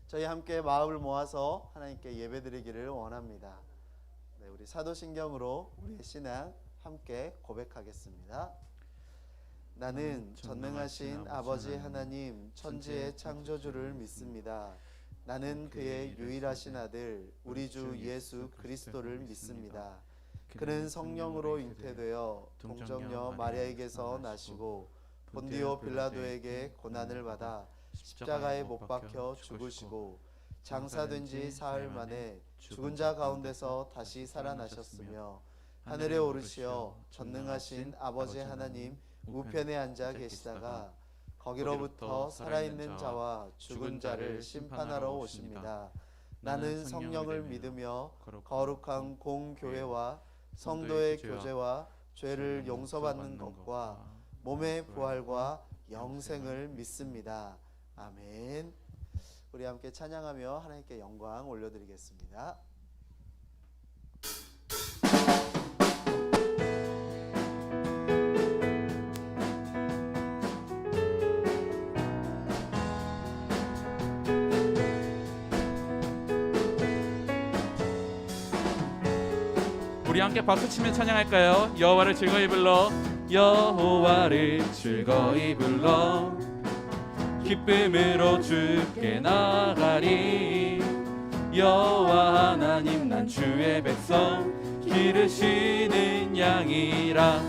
저희 함께 마음을 모아서 하나님께 예배드리기를 원합니다. 네, 우리 사도신경으로 우리의 신앙 함께 고백하겠습니다. 나는 전능하신 아버지 하나님 천지의 창조주를 믿습니다. 나는 그의 유일하신 아들 우리 주 예수 그리스도를 믿습니다. 그는 성령으로 잉태되어 동정녀 마리아에게서 나시고 본디오 빌라도에게 고난을 받아 십자가에 못 박혀 죽으시고 장사된 지 사흘 만에 죽은 자 가운데서 다시 살아나셨으며 하늘에 오르시어 전능하신 아버지 하나님 우편에 앉아 계시다가 거기로부터 살아있는 자와 죽은 자를 심판하러 오십니다. 나는 성령을 믿으며 거룩한 공교회와 성도의 교제와 죄를 용서받는 것과 몸의 부활과 영생을 믿습니다. 아멘. 우리 함께 찬양하며 하나님께 영광 올려드리겠습니다. 우리 함께 박수치며 찬양할까요? 여호와를 즐거이 불러 여호와를 즐거이 불러 기쁨으로 주께 나가리. 여호와 하나님 난 주의 백성 기르시는 양이라.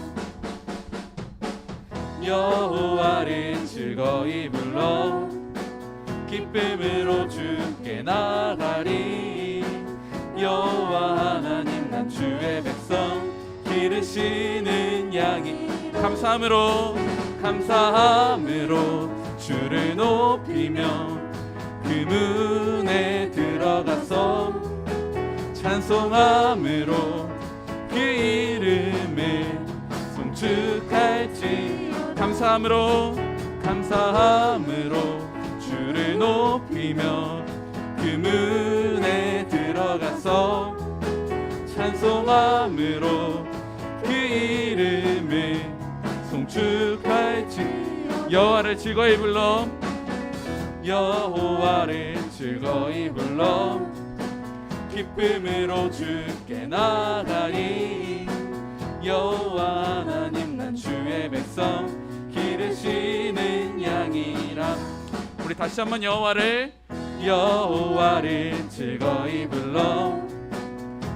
여호와를 즐거이 불러 기쁨으로 주께 나가리. 여호와 하나님 난 주의 백성 기르시는 양이. 감사함으로 주를 높이며 그 문에 들어가서 찬송함으로 그 이름을 송축할지. 감사함으로 주를 높이며 그 문에 들어가서 찬송함으로 그 이름을 송축할지. 여호와를 즐거이 불러 기쁨으로 주께 나가리. 여호와 하나님 난 주의 백성 기르시는 양이라. 우리 다시 한번 여호와를 즐거이 불러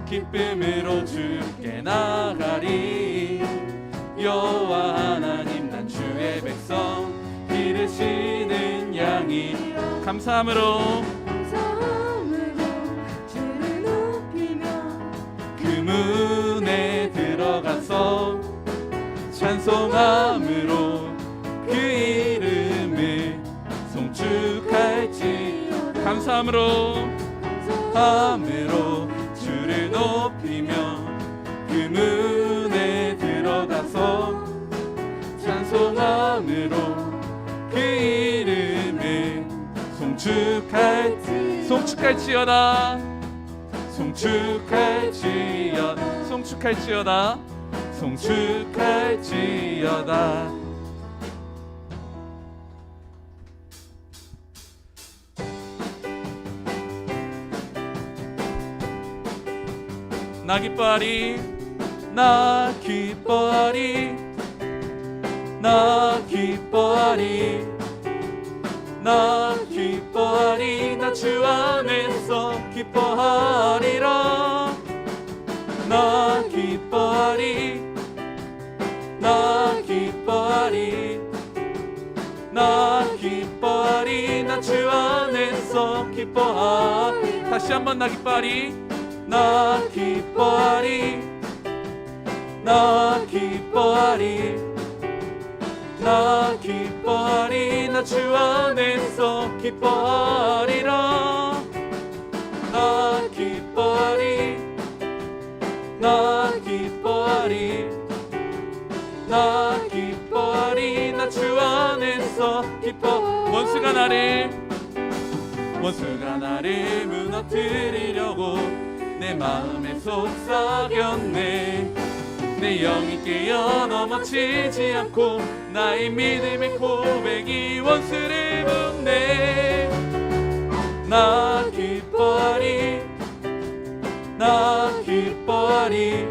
기쁨으로 주께 나가리. 여호와 하나님 난 주의 백성 기르시는 양이. 감사함으로 주를 높이며 그 문에 들어가서 찬송함으로 그 이름을 송축할지. 감사함으로 주를 높이며 그 문에 들어가서 찬송함으로 그 이름을 송축할지어다. 나 기뻐하리 나 주 안에서 기뻐하리라. 나 기뻐하리 나 주 안에서 기뻐하리. 다시 한번 나 기뻐하리 나 기뻐하리 나 주 안에서 기뻐하리라. 나 기뻐하리 나 주 안에서 기뻐. 원수가 나를 무너뜨리려고 내 마음에 속삭였네. 내 영이 깨어 넘어지지 않고 나의 믿음의 고백이 원수를 붙네. 나 기뻐하리 나 기뻐하리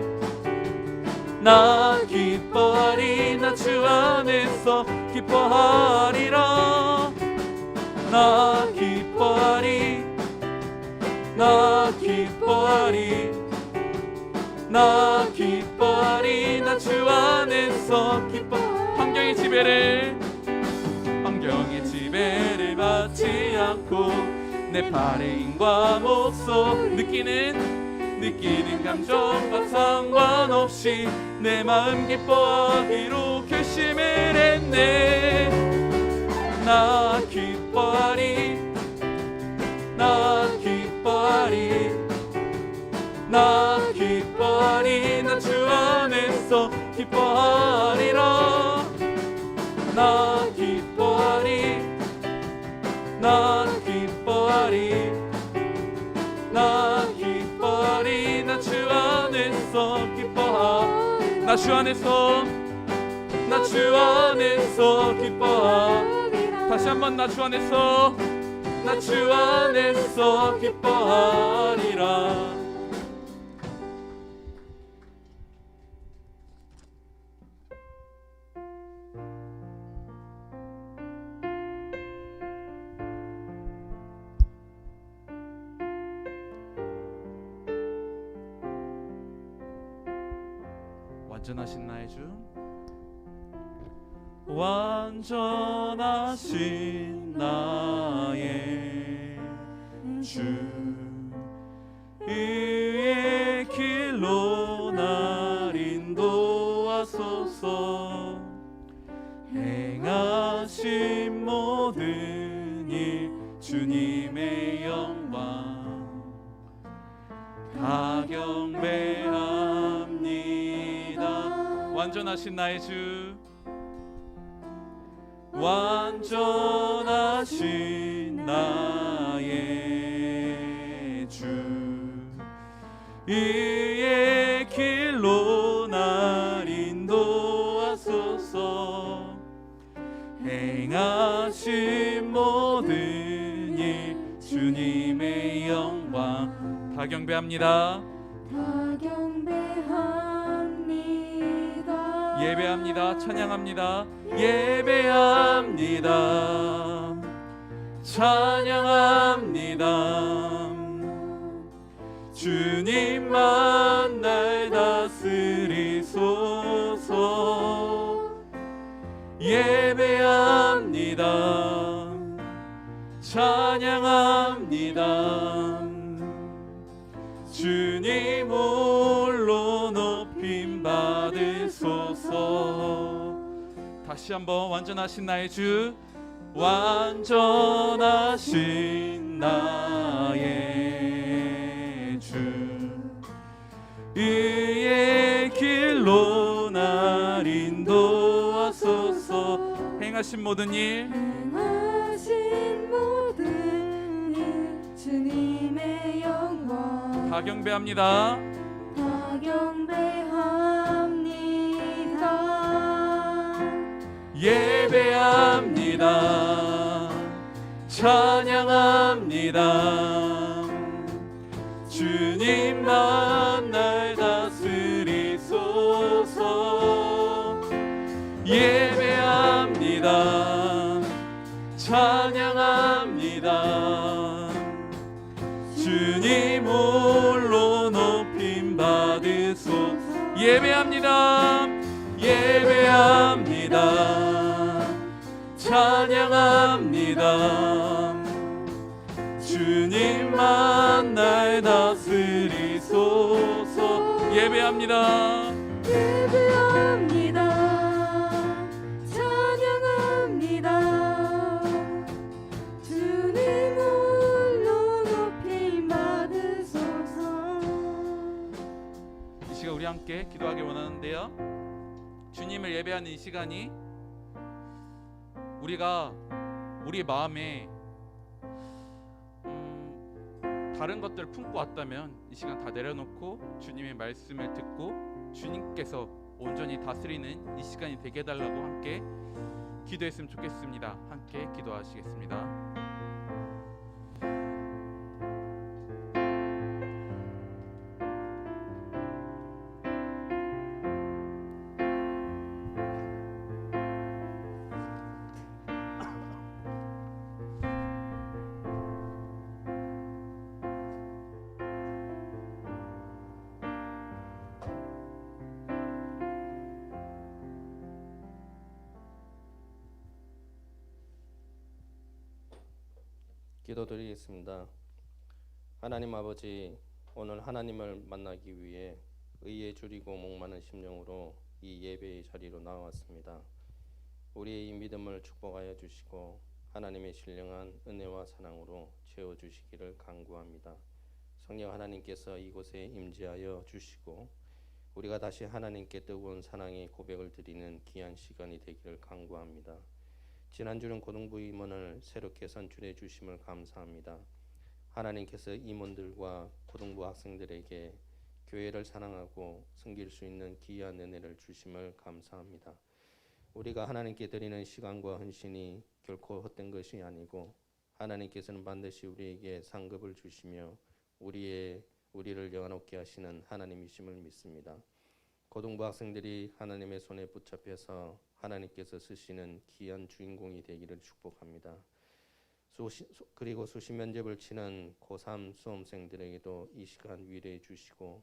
나 기뻐하리 나 주 안에서 기뻐하리라 나 기뻐하리 나 기뻐하리 나 기뻐하리 나 주 안에서 기뻐 환경의 지배를 받지 않고 내 발의 힘과 목소 느끼는 감정과 상관없이 내 마음 기뻐하기로 결심을 했네 나 기뻐하리 나 기뻐하리 나 기뻐하리 나 주 안에서 기뻐하리라 나 기뻐하리 나 기뻐하리 나 기뻐하리 나 주 안에서 기뻐하 나 주 안에서 기뻐하 다시 한번 나 주 안에서 기뻐하리라 완전하신 나의 주 완전하신 나의 주 의의 길로 날 인도하소서 행하신 모든 일 주님의 영광 다 경배합니다 완전하신 나의 주 완전하신 나의 주 의의 길로 날 인도하소서 행하신 모든 일 주님의 영광 다 경배합니다 예배합니다 찬양합니다 예배합니다 찬양합니다 주님만 날 다스리소서 예배합니다 찬양합니다 주님 홀로 높임 받으소서 다시 한번 완전하신 나의 주 완전하신 나의 주 의의 길로 날 인도하소서 행하신 모든 일 주님의 영광 다 경배합니다 예배합니다 찬양합니다 주님만 날 다스리소서 예배합니다 찬양합니다 주님 홀로 높임 받으소서 예배합니다 예배합니다 찬양합니다 주님만 날 다스리소서 예배합니다 찬양합니다 주님 홀로 높임 받으소서 이 시간 우리 함께 기도하기 원하는데요 주님을 예배하는 이 시간이 우리가 우리 마음에 다른 것들을 품고 왔다면 이 시간 다 내려놓고 주님의 말씀을 듣고 주님께서 온전히 다스리는 이 시간이 되게 해달라고 함께 기도했으면 좋겠습니다. 함께 기도하시겠습니다. 기도드리겠습니다. 하나님 아버지, 오늘 하나님을 만나기 위해 의에 줄이고 목마른 심령으로 이 예배의 자리로 나왔습니다. 우리의 이 믿음을 축복하여 주시고 하나님의 신령한 은혜와 사랑으로 채워주시기를 간구합니다. 성령 하나님께서 이곳에 임재하여 주시고 우리가 다시 하나님께 뜨거운 사랑의 고백을 드리는 귀한 시간이 되기를 간구합니다. 지난주는 고등부 임원을 새롭게 선출해 주심을 감사합니다. 하나님께서 임원들과 고등부 학생들에게 교회를 사랑하고 섬길 수 있는 귀한 은혜를 주심을 감사합니다. 우리가 하나님께 드리는 시간과 헌신이 결코 헛된 것이 아니고 하나님께서는 반드시 우리에게 상급을 주시며 우리를 영화롭게 하시는 하나님이심을 믿습니다. 고등부 학생들이 하나님의 손에 붙잡혀서 하나님께서 쓰시는 귀한 주인공이 되기를 축복합니다. 그리고 수시 면접을 치는 고3 수험생들에게도 이 시간 위로해 주시고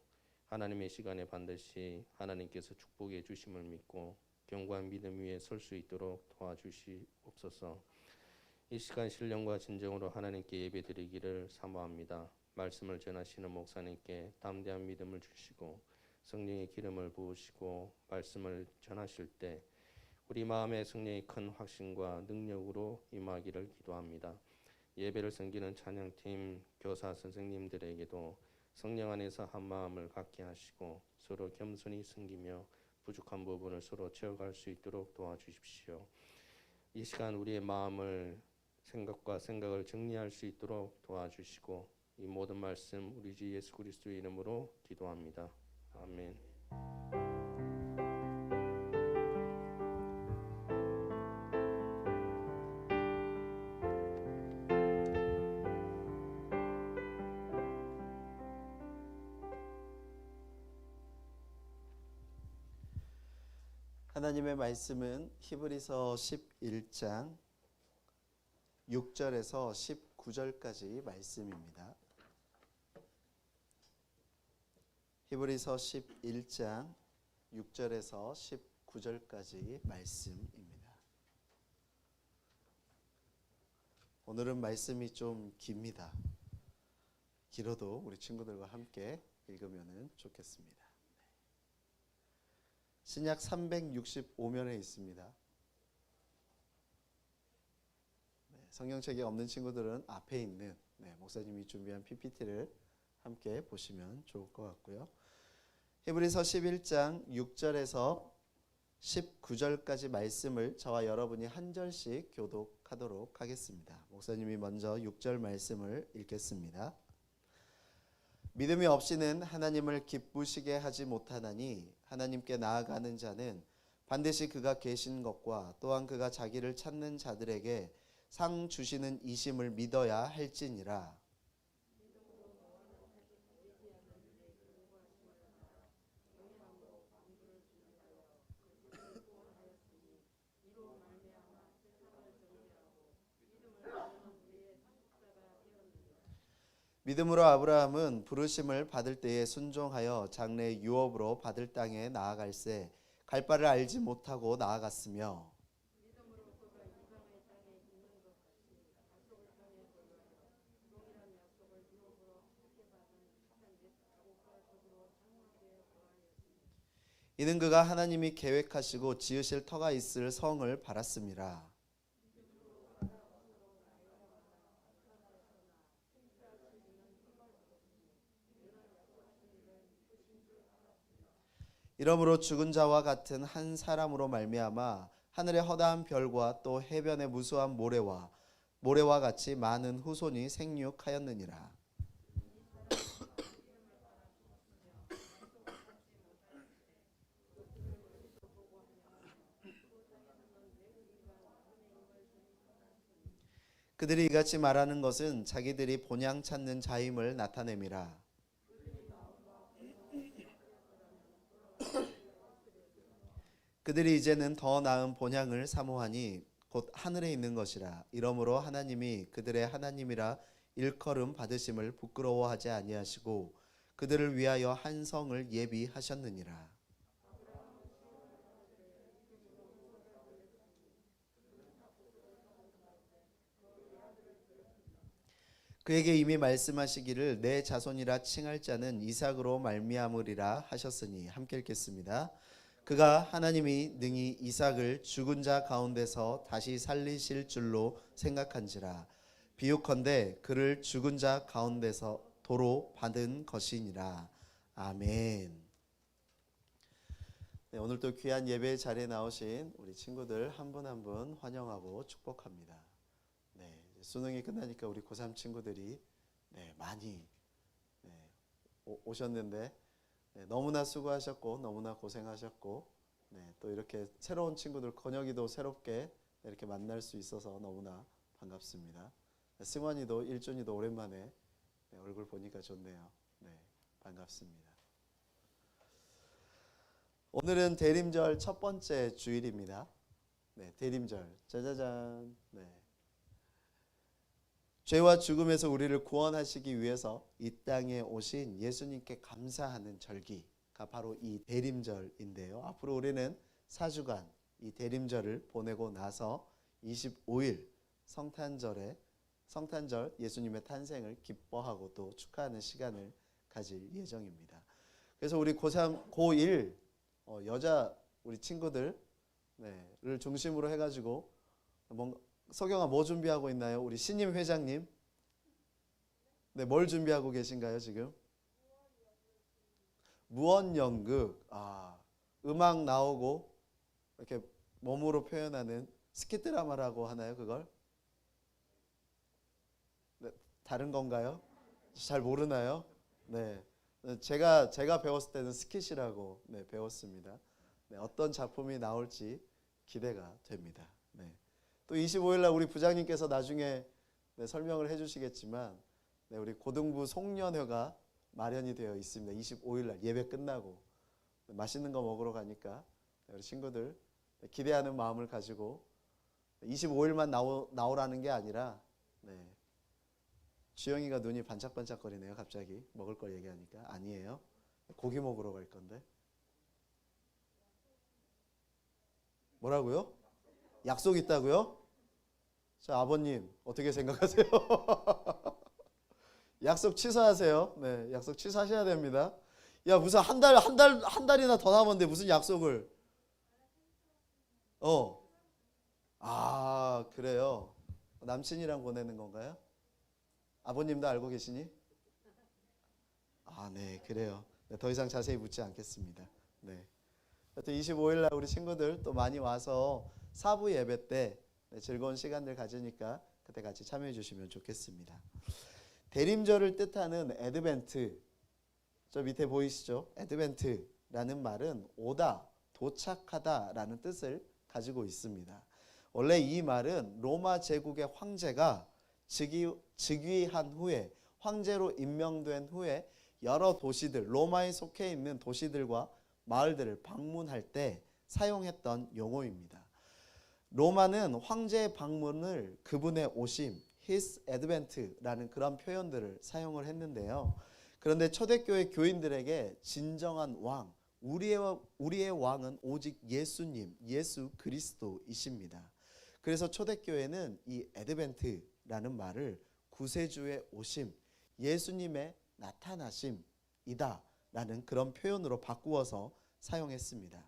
하나님의 시간에 반드시 하나님께서 축복해 주심을 믿고 견고한 믿음 위에 설 수 있도록 도와주시옵소서. 이 시간 신령과 진정으로 하나님께 예배드리기를 사모합니다. 말씀을 전하시는 목사님께 담대한 믿음을 주시고 성령의 기름을 부으시고 말씀을 전하실 때 우리 마음에 성령의 큰 확신과 능력으로 임하기를 기도합니다. 예배를 섬기는 찬양팀 교사 선생님들에게도 성령 안에서 한 마음을 갖게 하시고 서로 겸손히 섬기며 부족한 부분을 서로 채워갈 수 있도록 도와주십시오. 이 시간 우리의 마음을 생각을 정리할 수 있도록 도와주시고 이 모든 말씀 우리 주 예수 그리스도의 이름으로 기도합니다. 아멘. 하나님의 말씀은 히브리서 11장 6절에서 19절까지 말씀입니다. 히브리서 11장 6절에서 19절까지 말씀입니다. 오늘은 말씀이 좀 깁니다. 길어도 우리 친구들과 함께 읽으면 좋겠습니다. 신약 365면에 있습니다. 성경책이 없는 친구들은 앞에 있는 목사님이 준비한 PPT를 함께 보시면 좋을 것 같고요. 히브리서 11장 6절에서 19절까지 말씀을 저와 여러분이 한 절씩 교독하도록 하겠습니다. 목사님이 먼저 6절 말씀을 읽겠습니다. 믿음이 없이는 하나님을 기쁘시게 하지 못하나니 하나님께 나아가는 자는 반드시 그가 계신 것과 또한 그가 자기를 찾는 자들에게 상 주시는 이심을 믿어야 할지니라. 믿음으로 아브라함은 부르심을 받을 때에 순종하여 장래의 유업으로 받을 땅에 나아갈새 갈 바를 알지 못하고 나아갔으며 이는 그가 하나님이 계획하시고 지으실 터가 있을 성을 바랐음이라. 이러므로 죽은 자와 같은 한 사람으로 말미암아 하늘의 허다한 별과 또 해변의 무수한 모래와 같이 많은 후손이 생육하였느니라. 그들이 이같이 말하는 것은 자기들이 본향 찾는 자임을 나타냄이라. 그들이 이제는 더 나은 본향을 사모하니 곧 하늘에 있는 것이라. 이러므로 하나님이 그들의 하나님이라 일컬음 받으심을 부끄러워하지 아니하시고 그들을 위하여 한 성을 예비하셨느니라. 그에게 이미 말씀하시기를 내 자손이라 칭할 자는 이삭으로 말미암으리라 하셨으니 함께 읽겠습니다. 그가 하나님이 능히 이삭을 죽은 자 가운데서 다시 살리실 줄로 생각한지라. 비유컨대 그를 죽은 자 가운데서 도로 받은 것이니라. 아멘. 네, 오늘 또 귀한 예배 자리에 나오신 우리 친구들 한 분 한 분 환영하고 축복합니다. 네, 수능이 끝나니까 우리 고3 친구들이 많이 오셨는데 너무나 수고하셨고 너무나 고생하셨고 또 이렇게 새로운 친구들 건혁이도 새롭게 이렇게 만날 수 있어서 너무나 반갑습니다. 승환이도 일준이도 오랜만에 얼굴 보니까 좋네요. 반갑습니다. 오늘은 대림절 첫 번째 주일입니다. 대림절 짜자잔. 죄와 죽음에서 우리를 구원하시기 위해서 이 땅에 오신 예수님께 감사하는 절기가 바로 이 대림절인데요. 앞으로 우리는 4주간 이 대림절을 보내고 나서 25일 성탄절 예수님의 탄생을 기뻐하고 또 축하하는 시간을 가질 예정입니다. 그래서 우리 고3, 고1 여자 우리 친구들을 중심으로 해가지고 석영아 뭐 준비하고 있나요? 우리 신임 회장님 뭘 준비하고 계신가요 지금? 무언연극. 음악 나오고 이렇게 몸으로 표현하는 스킷 드라마라고 하나요 그걸? 다른 건가요? 잘 모르나요? 제가 배웠을 때는 스킷이라고 배웠습니다. 어떤 작품이 나올지 기대가 됩니다. 또 25일 날 우리 부장님께서 나중에 설명을 해주시겠지만 우리 고등부 송년회가 마련이 되어 있습니다. 25일 날 예배 끝나고 맛있는 거 먹으러 가니까 우리 친구들 기대하는 마음을 가지고 25일만 나오라는 게 아니라 주영이가 눈이 반짝반짝거리네요. 갑자기 먹을 걸 얘기하니까. 아니에요. 고기 먹으러 갈 건데. 뭐라고요? 약속 있다고요? 자, 아버님 어떻게 생각하세요? 약속 취소하세요. 약속 취소하셔야 됩니다. 야, 무슨 한 달이나 더 남았는데 무슨 약속을? 그래요. 남친이랑 보내는 건가요? 아버님도 알고 계시니? 네, 그래요. 더 이상 자세히 묻지 않겠습니다. 하여튼 25일 날 우리 친구들 또 많이 와서 사부 예배 때 즐거운 시간들 가지니까 그때 같이 참여해 주시면 좋겠습니다. 대림절을 뜻하는 애드벤트, 저 밑에 보이시죠? 애드벤트라는 말은 오다, 도착하다라는 뜻을 가지고 있습니다. 원래 이 말은 로마 제국의 황제가 즉위한 후에 황제로 임명된 후에 여러 도시들, 로마에 속해 있는 도시들과 마을들을 방문할 때 사용했던 용어입니다. 로마는 황제의 방문을 그분의 오심, His Advent라는 그런 표현들을 사용을 했는데요. 그런데 초대교회 교인들에게 진정한 왕, 우리의 왕은 오직 예수님, 예수 그리스도이십니다. 그래서 초대교회는 이 애드벤트라는 말을 구세주의 오심, 예수님의 나타나심이다 라는 그런 표현으로 바꾸어서 사용했습니다.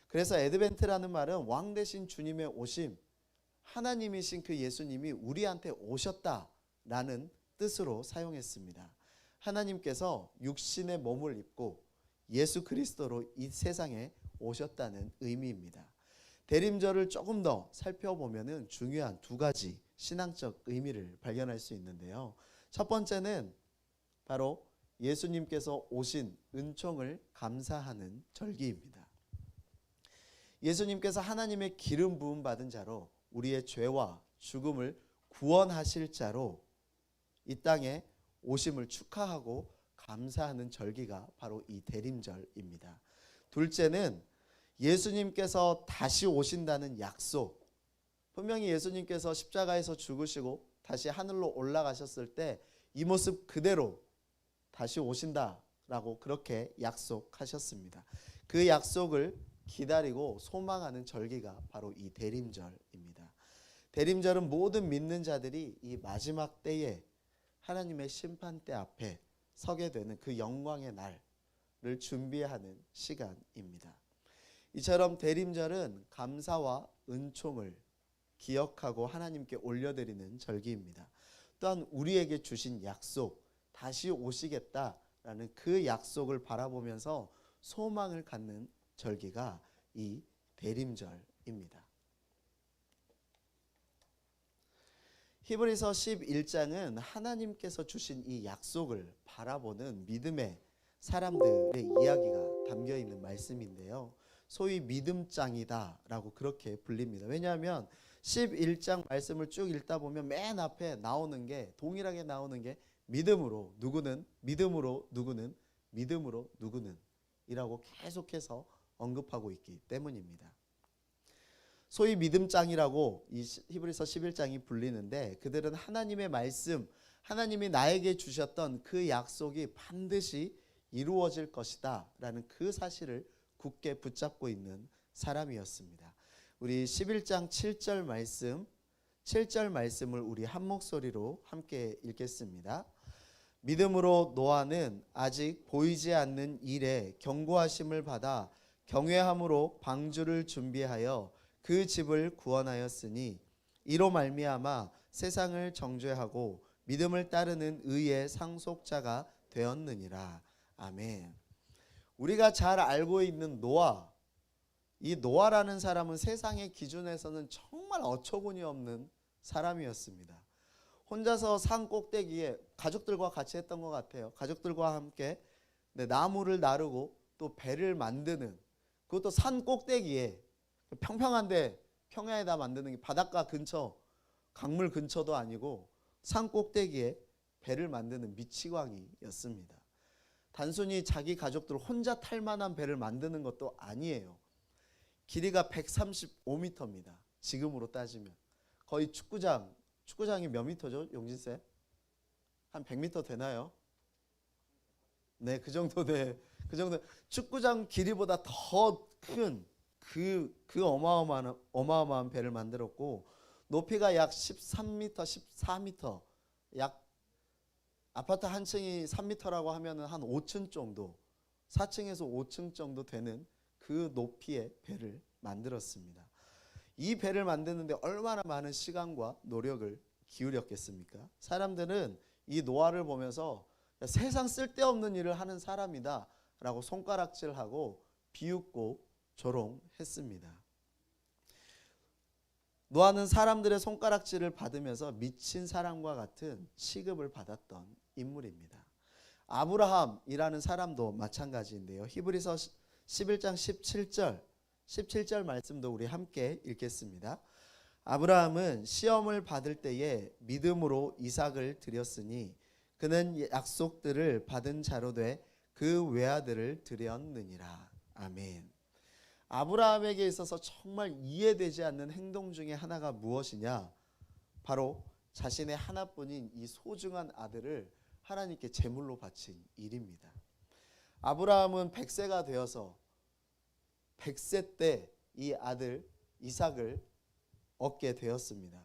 그래서 애드벤트라는 말은 왕 대신 주님의 오심, 하나님이신 그 예수님이 우리한테 오셨다라는 뜻으로 사용했습니다. 하나님께서 육신의 몸을 입고 예수 그리스도로 이 세상에 오셨다는 의미입니다. 대림절을 조금 더 살펴보면 중요한 두 가지 신앙적 의미를 발견할 수 있는데요. 첫 번째는 바로 예수님께서 오신 은총을 감사하는 절기입니다. 예수님께서 하나님의 기름 부음 받은 자로 우리의 죄와 죽음을 구원하실 자로 이 땅에 오심을 축하하고 감사하는 절기가 바로 이 대림절입니다. 둘째는 예수님께서 다시 오신다는 약속. 분명히 예수님께서 십자가에서 죽으시고 다시 하늘로 올라가셨을 때 이 모습 그대로 다시 오신다라고 그렇게 약속하셨습니다. 그 약속을 기다리고 소망하는 절기가 바로 이 대림절입니다. 대림절은 모든 믿는 자들이 이 마지막 때에 하나님의 심판대 앞에 서게 되는 그 영광의 날을 준비하는 시간입니다. 이처럼 대림절은 감사와 은총을 기억하고 하나님께 올려드리는 절기입니다. 또한 우리에게 주신 약속, 다시 오시겠다라는 그 약속을 바라보면서 소망을 갖는 절기가 이 대림절입니다. 히브리서 11장은 하나님께서 주신 이 약속을 바라보는 믿음의 사람들의 이야기가 담겨 있는 말씀인데요. 소위 믿음장이다라고 그렇게 불립니다. 왜냐하면 11장 말씀을 쭉 읽다 보면 맨 앞에 나오는 게 동일하게 나오는 게 믿음으로 누구는 믿음으로 누구는 믿음으로 누구는 이라고 계속해서 언급하고 있기 때문입니다. 소위 믿음장이라고 이 히브리서 11장이 불리는데 그들은 하나님의 말씀, 하나님이 나에게 주셨던 그 약속이 반드시 이루어질 것이다 라는 그 사실을 굳게 붙잡고 있는 사람이었습니다. 우리 11장 7절 말씀을 우리 한 목소리로 함께 읽겠습니다. 믿음으로 노아는 아직 보이지 않는 일에 경고하심을 받아 경외함으로 방주를 준비하여 그 집을 구원하였으니 이로 말미암아 세상을 정죄하고 믿음을 따르는 의의 상속자가 되었느니라. 아멘. 우리가 잘 알고 있는 노아, 이 노아라는 사람은 세상의 기준에서는 정말 어처구니 없는 사람이었습니다. 혼자서 산 꼭대기에 가족들과 같이 했던 것 같아요. 가족들과 함께 나무를 나르고 또 배를 만드는, 그것도 산 꼭대기에 평평한데 평야에다 만드는 게 바닷가 근처, 강물 근처도 아니고 산 꼭대기에 배를 만드는 미치광이였습니다. 단순히 자기 가족들 혼자 탈 만한 배를 만드는 것도 아니에요. 길이가 135m입니다. 지금으로 따지면 거의 축구장이 몇 미터죠? 용진쌤? 한 100m 되나요? 네, 그 정도 돼. 그 정도. 축구장 길이보다 더 큰 그 어마어마한 배를 만들었고 높이가 약 13m, 14m, 약 아파트 한 층이 3m라고 하면 한 5층 정도, 4층에서 5층 정도 되는 그 높이의 배를 만들었습니다. 이 배를 만드는데 얼마나 많은 시간과 노력을 기울였겠습니까? 사람들은 이 노아를 보면서 세상 쓸데없는 일을 하는 사람이다 라고 손가락질하고 비웃고 조롱했습니다. 노아는 사람들의 손가락질을 받으면서 미친 사람과 같은 취급을 받았던 인물입니다. 아브라함이라는 사람도 마찬가지인데요. 히브리서 11장 17절 말씀도 우리 함께 읽겠습니다. 아브라함은 시험을 받을 때에 믿음으로 이삭을 드렸으니 그는 약속들을 받은 자로 돼 그 외아들을 드렸느니라. 아멘. 아브라함에게 있어서 정말 이해되지 않는 행동 중에 하나가 무엇이냐? 바로 자신의 하나뿐인 이 소중한 아들을 하나님께 제물로 바친 일입니다. 아브라함은 100세가 되어서 100세 때 이 아들 이삭을 얻게 되었습니다.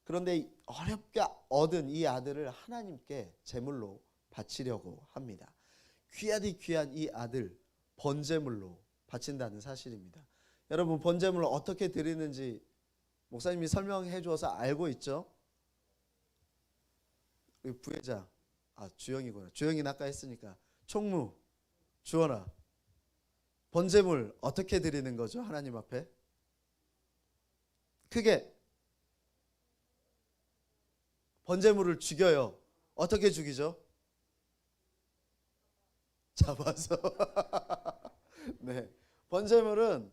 그런데 어렵게 얻은 이 아들을 하나님께 제물로 바치려고 합니다. 귀하디 귀한 이 아들 번제물로 바친다는 사실입니다. 여러분, 번제물을 어떻게 드리는지 목사님이 설명해 주어서 알고 있죠? 우리 부회장, 주영이구나. 주영이 아까 했으니까 총무, 주원아, 번제물 어떻게 드리는 거죠? 하나님 앞에 크게 번제물을 죽여요. 어떻게 죽이죠? 잡아서. 네, 번제물은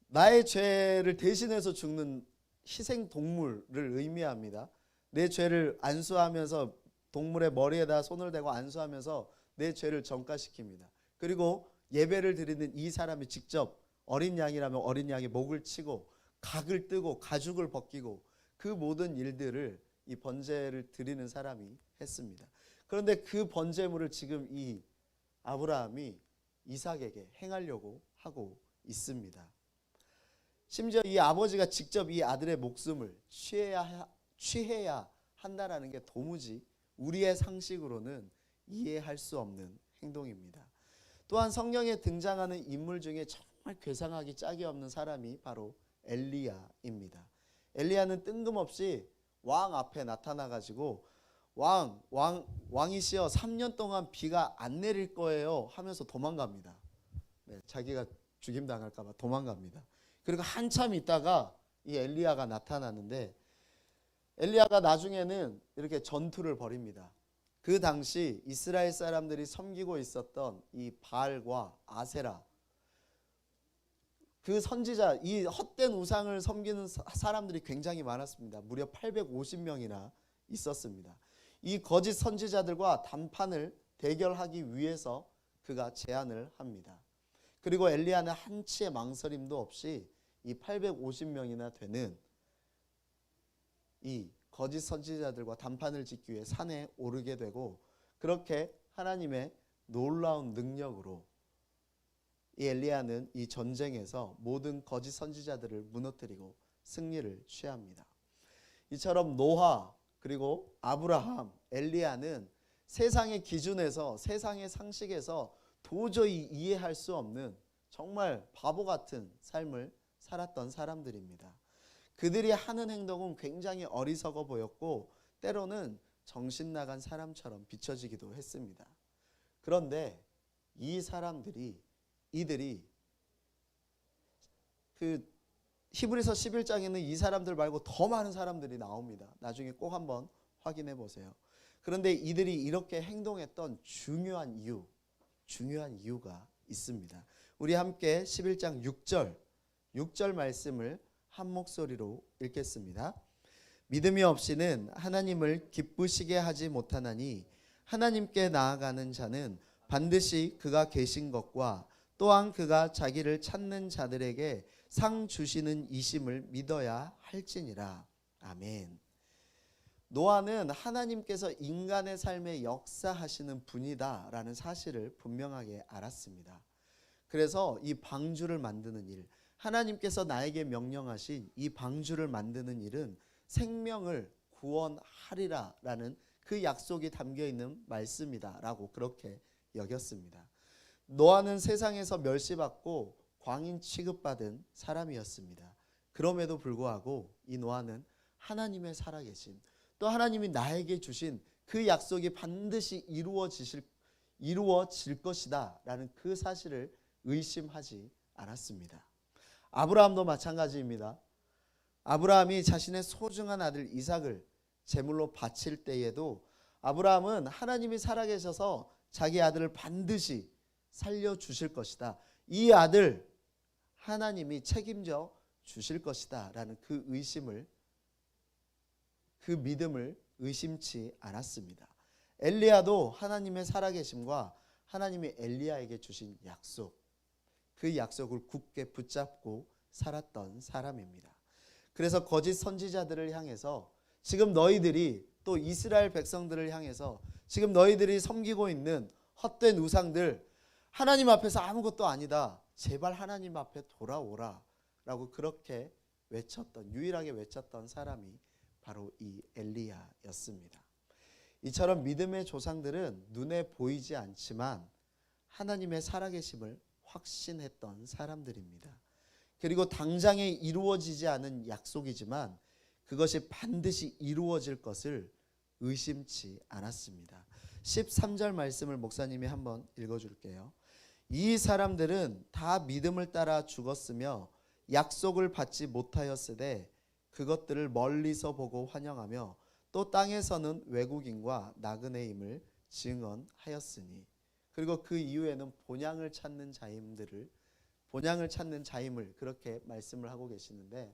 나의 죄를 대신해서 죽는 희생 동물을 의미합니다. 내 죄를 안수하면서 동물의 머리에다 손을 대고 안수하면서 내 죄를 전가시킵니다. 그리고 예배를 드리는 이 사람이 직접 어린 양이라면 어린 양의 목을 치고 각을 뜨고 가죽을 벗기고 그 모든 일들을 이 번제를 드리는 사람이 했습니다. 그런데 그 번제물을 지금 이 아브라함이 이삭에게 행하려고 하고 있습니다. 심지어 이 아버지가 직접 이 아들의 목숨을 취해야 한다라는 게 도무지 우리의 상식으로는 이해할 수 없는 행동입니다. 또한 성경에 등장하는 인물 중에 정말 괴상하기 짝이 없는 사람이 바로 엘리야입니다. 엘리야는 뜬금없이 왕 앞에 나타나 가지고 왕이시여 3년 동안 비가 안 내릴 거예요 하면서 도망갑니다. 네, 자기가 죽임당할까 봐 도망갑니다. 그리고 한참 있다가 이 엘리야가 나타나는데 엘리야가 나중에는 이렇게 전투를 벌입니다. 그 당시 이스라엘 사람들이 섬기고 있었던 이 바알과 아세라, 그 선지자, 이 헛된 우상을 섬기는 사람들이 굉장히 많았습니다. 무려 850명이나 있었습니다. 이 거짓 선지자들과 단판을 대결하기 위해서 그가 제안을 합니다. 그리고 엘리야는 한치의 망설임도 없이 이 850명이나 되는 이 거짓 선지자들과 단판을 짓기 위해 산에 오르게 되고, 그렇게 하나님의 놀라운 능력으로 이 엘리야는 이 전쟁에서 모든 거짓 선지자들을 무너뜨리고 승리를 취합니다. 이처럼 노아, 그리고 아브라함, 엘리야는 세상의 기준에서, 세상의 상식에서 도저히 이해할 수 없는 정말 바보 같은 삶을 살았던 사람들입니다. 그들이 하는 행동은 굉장히 어리석어 보였고 때로는 정신 나간 사람처럼 비춰지기도 했습니다. 그런데 이 사람들이, 이들이 그 히브리서 11장에는 이 사람들 말고 더 많은 사람들이 나옵니다. 나중에 꼭 한번 확인해 보세요. 그런데 이들이 이렇게 행동했던 중요한 이유가 있습니다. 우리 함께 11장 6절 말씀을 한 목소리로 읽겠습니다. 믿음이 없이는 하나님을 기쁘시게 하지 못하나니 하나님께 나아가는 자는 반드시 그가 계신 것과 또한 그가 자기를 찾는 자들에게 상 주시는 이심을 믿어야 할지니라. 아멘. 노아는 하나님께서 인간의 삶에 역사하시는 분이다라는 사실을 분명하게 알았습니다. 그래서 이 방주를 만드는 일, 하나님께서 나에게 명령하신 이 방주를 만드는 일은 생명을 구원하리라라는 그 약속이 담겨있는 말씀이다라고 그렇게 여겼습니다. 노아는 세상에서 멸시받고 광인 취급받은 사람이었습니다. 그럼에도 불구하고 이 노아는 하나님의 살아계심, 또 하나님이 나에게 주신 그 약속이 반드시 이루어질 것이다 라는 그 사실을 의심하지 않았습니다. 아브라함도 마찬가지입니다. 아브라함이 자신의 소중한 아들 이삭을 제물로 바칠 때에도 아브라함은 하나님이 살아계셔서 자기 아들을 반드시 살려주실 것이다, 이 아들 하나님이 책임져 주실 것이다 라는 그 믿음을 의심치 않았습니다. 엘리야도 하나님의 살아계심과 하나님이 엘리야에게 주신 약속, 그 약속을 굳게 붙잡고 살았던 사람입니다. 그래서 거짓 선지자들을 향해서, 지금 너희들이, 또 이스라엘 백성들을 향해서 지금 너희들이 섬기고 있는 헛된 우상들 하나님 앞에서 아무것도 아니다, 제발 하나님 앞에 돌아오라 라고 그렇게 유일하게 외쳤던 사람이 바로 이 엘리야였습니다. 이처럼 믿음의 조상들은 눈에 보이지 않지만 하나님의 살아계심을 확신했던 사람들입니다. 그리고 당장에 이루어지지 않은 약속이지만 그것이 반드시 이루어질 것을 의심치 않았습니다. 13절 말씀을 목사님이 한번 읽어줄게요. 이 사람들은 다 믿음을 따라 죽었으며 약속을 받지 못하였으되 그것들을 멀리서 보고 환영하며 또 땅에서는 외국인과 나그네임을 증언하였으니. 그리고 그 이후에는 본향을 찾는 자임을 그렇게 말씀을 하고 계시는데,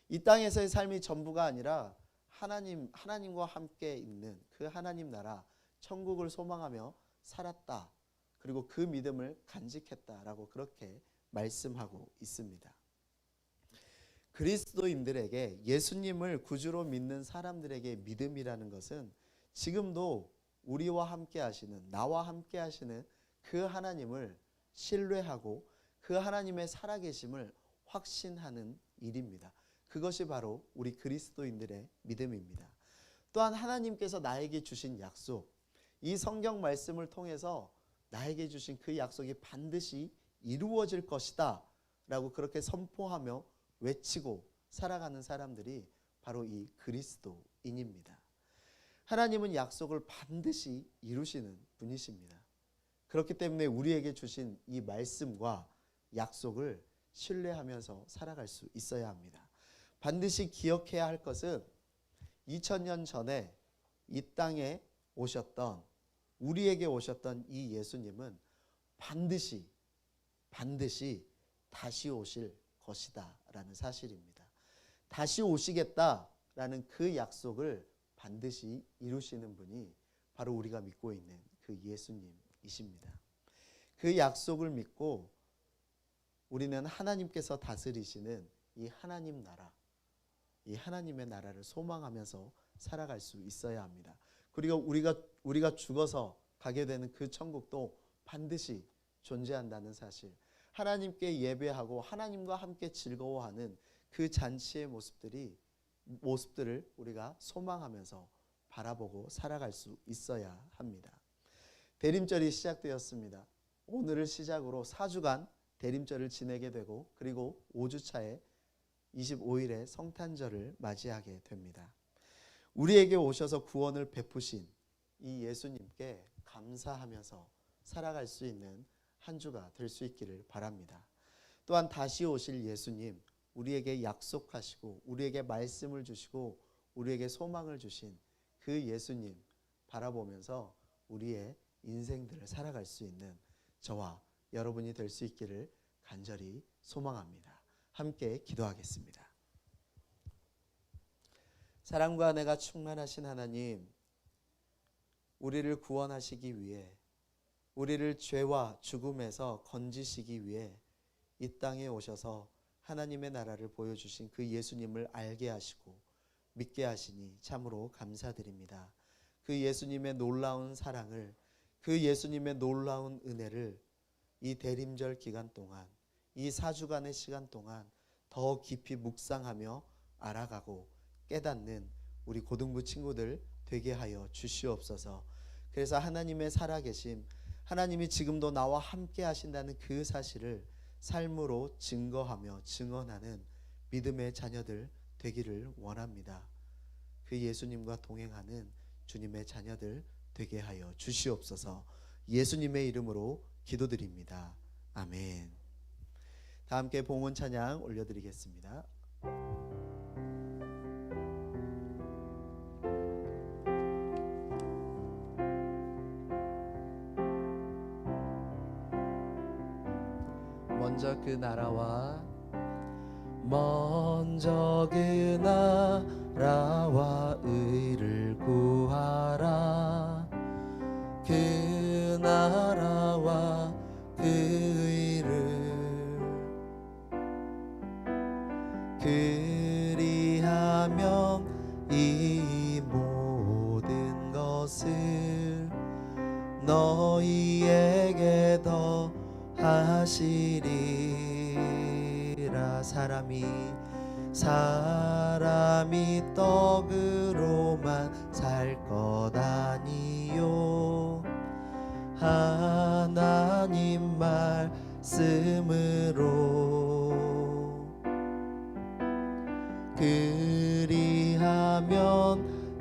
이 땅에서의 삶이 전부가 아니라 하나님과 함께 있는 그 하나님 나라 천국을 소망하며 살았다, 그리고 그 믿음을 간직했다라고 그렇게 말씀하고 있습니다. 그리스도인들에게, 예수님을 구주로 믿는 사람들에게 믿음이라는 것은 지금도 우리와 함께 하시는, 나와 함께 하시는 그 하나님을 신뢰하고 그 하나님의 살아계심을 확신하는 일입니다. 그것이 바로 우리 그리스도인들의 믿음입니다. 또한 하나님께서 나에게 주신 약속, 이 성경 말씀을 통해서 나에게 주신 그 약속이 반드시 이루어질 것이다 라고 그렇게 선포하며 외치고 살아가는 사람들이 바로 이 그리스도인입니다. 하나님은 약속을 반드시 이루시는 분이십니다. 그렇기 때문에 우리에게 주신 이 말씀과 약속을 신뢰하면서 살아갈 수 있어야 합니다. 반드시 기억해야 할 것은 2000년 전에 이 땅에 오셨던, 우리에게 오셨던 이 예수님은 반드시 다시 오실 것이다 라는 사실입니다. 다시 오시겠다라는 그 약속을 반드시 이루시는 분이 바로 우리가 믿고 있는 그 예수님이십니다. 그 약속을 믿고 우리는 하나님께서 다스리시는 이 하나님 나라, 이 하나님의 나라를 소망하면서 살아갈 수 있어야 합니다. 그리고 우리가 죽어서 가게 되는 그 천국도 반드시 존재한다는 사실, 하나님께 예배하고 하나님과 함께 즐거워하는 그 잔치의 모습들을 우리가 소망하면서 바라보고 살아갈 수 있어야 합니다. 대림절이 시작되었습니다. 오늘을 시작으로 4주간 대림절을 지내게 되고, 그리고 5주차에 25일에 성탄절을 맞이하게 됩니다. 우리에게 오셔서 구원을 베푸신 이 예수님께 감사하면서 살아갈 수 있는 한 주가 될 수 있기를 바랍니다. 또한 다시 오실 예수님, 우리에게 약속하시고 우리에게 말씀을 주시고 우리에게 소망을 주신 그 예수님 바라보면서 우리의 인생들을 살아갈 수 있는 저와 여러분이 될 수 있기를 간절히 소망합니다. 함께 기도하겠습니다. 사랑과 은혜가 충만하신 하나님, 우리를 구원하시기 위해, 우리를 죄와 죽음에서 건지시기 위해 이 땅에 오셔서 하나님의 나라를 보여주신 그 예수님을 알게 하시고 믿게 하시니 참으로 감사드립니다. 그 예수님의 놀라운 사랑을, 그 예수님의 놀라운 은혜를 이 대림절 기간 동안, 이 4주간의 시간 동안 더 깊이 묵상하며 알아가고 깨닫는 우리 고등부 친구들 되게 하여 주시옵소서. 그래서 하나님의 살아계심, 하나님이 지금도 나와 함께 하신다는 그 사실을 삶으로 증거하며 증언하는 믿음의 자녀들 되기를 원합니다. 그 예수님과 동행하는 주님의 자녀들 되게 하여 주시옵소서. 예수님의 이름으로 기도드립니다. 아멘. 다 함께 봉헌 찬양 올려드리겠습니다. 먼저 그 나라와 의를 구하라. 그 나라와 그 의를, 그리하면 이 모든 것을 너희에게 더 하시리라. 사람이 떡으로만 살 것 아니요 하나님 말씀으로. 그리하면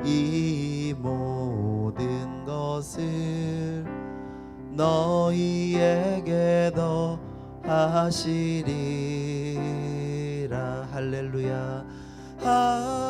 이 모든 것을 너희에게 더 하시리라. 할렐루야. 할렐루야.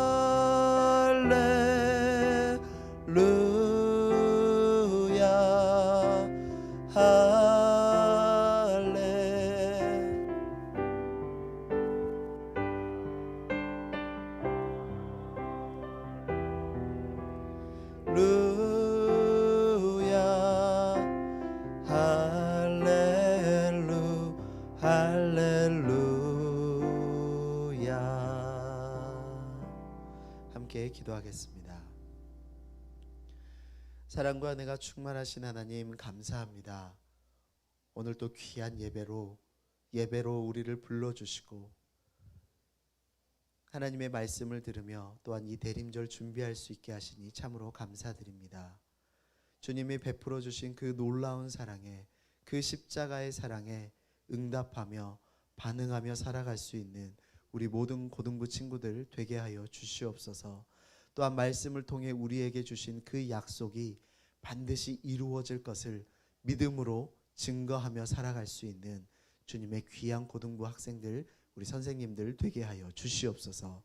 함께 기도하겠습니다. 사랑과 은혜가 충만하신 하나님 감사합니다. 오늘 또 귀한 예배로 우리를 불러주시고 하나님의 말씀을 들으며 또한 이 대림절 준비할 수 있게 하시니 참으로 감사드립니다. 주님이 베풀어 주신 그 놀라운 사랑에, 그 십자가의 사랑에 응답하며 반응하며 살아갈 수 있는 우리 모든 고등부 친구들 되게 하여 주시옵소서. 또한 말씀을 통해 우리에게 주신 그 약속이 반드시 이루어질 것을 믿음으로 증거하며 살아갈 수 있는 주님의 귀한 고등부 학생들, 우리 선생님들 되게 하여 주시옵소서.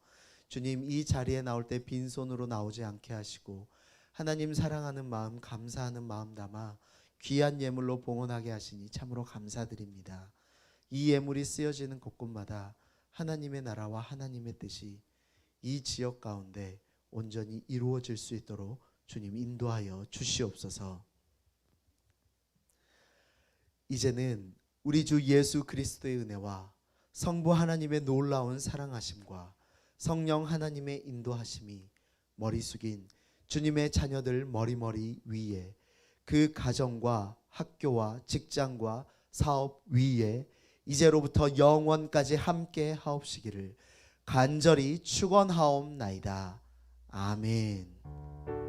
주님, 이 자리에 나올 때 빈손으로 나오지 않게 하시고 하나님 사랑하는 마음, 감사하는 마음 담아 귀한 예물로 봉헌하게 하시니 참으로 감사드립니다. 이 예물이 쓰여지는 곳곳마다 하나님의 나라와 하나님의 뜻이 이 지역 가운데 온전히 이루어질 수 있도록 주님 인도하여 주시옵소서. 이제는 우리 주 예수 그리스도의 은혜와 성부 하나님의 놀라운 사랑하심과 성령 하나님의 인도하심이 머리 숙인 주님의 자녀들 머리머리 위에, 그 가정과 학교와 직장과 사업 위에 이제로부터 영원까지 함께 하옵시기를 간절히 축원하옵나이다. 아멘.